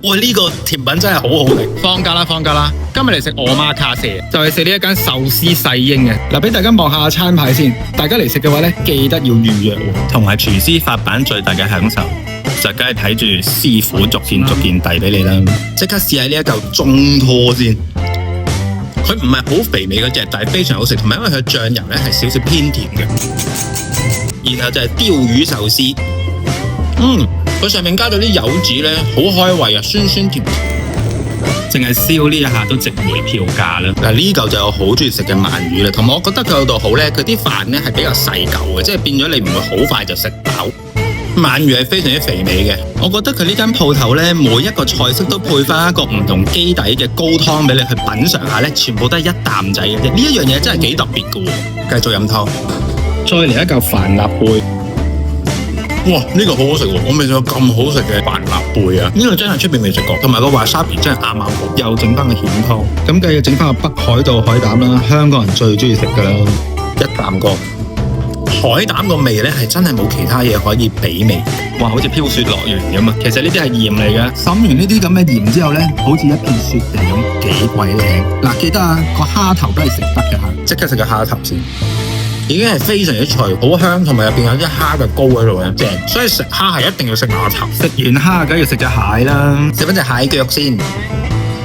哇！呢個甜品真係好好食。放假啦！今日嚟食我媽卡西，就係食呢一間壽司細英嘅。嗱，俾大家望下餐牌先。大家嚟食嘅話咧，記得要預約喎。同埋廚師發辦最大嘅享受，就梗係睇住師傅逐件遞俾你啦。即刻試下呢一嚿中拖先。佢唔係好肥美嗰隻，但係非常好食。同埋因為佢醬油咧係少少偏甜嘅。然後就係鯛魚壽司。佢上面加咗啲柚子咧，好開胃啊，酸酸甜甜。淨係燒呢一下都值回票價啦。嗱，呢嚿就我好中意食嘅鰻魚啦，同埋我覺得佢有度好咧，佢啲飯咧係比較細嚿嘅，即係變咗你唔會好快就食飽。鰻魚係非常之肥美嘅，我覺得佢呢間鋪頭咧，每一個菜式都配翻一個唔同基底嘅高湯俾你去品嚐下咧，全部都係一啖仔嘅啫。呢一樣嘢真係幾特別嘅喎。繼續飲湯，再嚟一嚿帆立貝。哇！呢個好好食喎，我未試過咁好食嘅帆立貝啊！呢個真係出邊未食過，同埋個 wasabi 真係啱啱好，又整翻個蜆湯，咁繼續整翻個北海道海膽啦，香港人最中意食噶啦，一啖過。海膽個味咧係真係冇其他嘢可以媲美，哇！好似飄雪樂園咁啊！其實呢啲係鹽嚟嘅，滲完呢啲咁嘅鹽之後咧，好似一片雪地咁，幾鬼靚。嗱，記得啊，個蝦頭都係食得嘅嚇，即刻食個蝦頭先。已經係非常之脆，好香，同埋入邊有啲蝦嘅膏喺度嘅，正。所以食蝦係一定要食碼頭。食完蝦梗係要食隻蟹啦，食翻隻蟹腳先。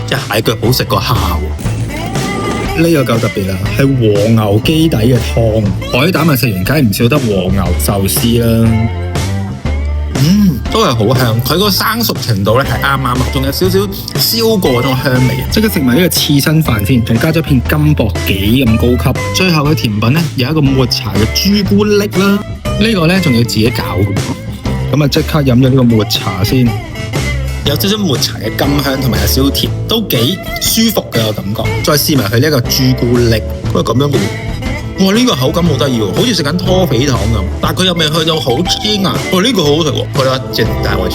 隻蟹腳好食過蝦喎。呢個夠特別啦，係和牛基底嘅湯。海膽啊，食完梗係唔少得和牛壽司啦。都係好香，佢個生熟程度咧係啱啱，仲有少少燒過嗰種香味。即刻食埋呢個刺身飯先，仲加咗片金箔，幾咁高級。最後嘅甜品咧有一個抹茶嘅朱古力啦，呢個咧仲要自己搞嘅。咁啊，即刻飲咗呢個抹茶先，有少少抹茶嘅甘香，同埋有少少甜，都幾舒服嘅感覺。再試埋佢呢一個朱古力，佢係咁樣嘅。哇！呢個口感好得意喎，好似食緊拖肥糖咁，但係佢又未去到好黐牙。哇！呢個好好食喎，佢話正大鑊。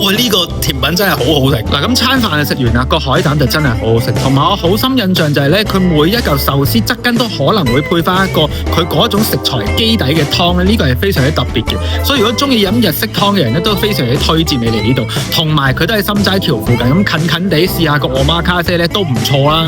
哇！呢個甜品真係好好食。嗱，咁餐飯就食完啦，個海膽就真係好好食。同埋我好深印象就係咧，佢每一嚿壽司側根都可能會配翻一個佢嗰種食材基底嘅湯咧，呢個係非常之特別嘅。所以如果中意飲日式湯嘅人咧，都非常之推薦你嚟呢度。同埋佢都喺心齋橋附近，咁近近地試下個我媽卡西咧都唔錯啦。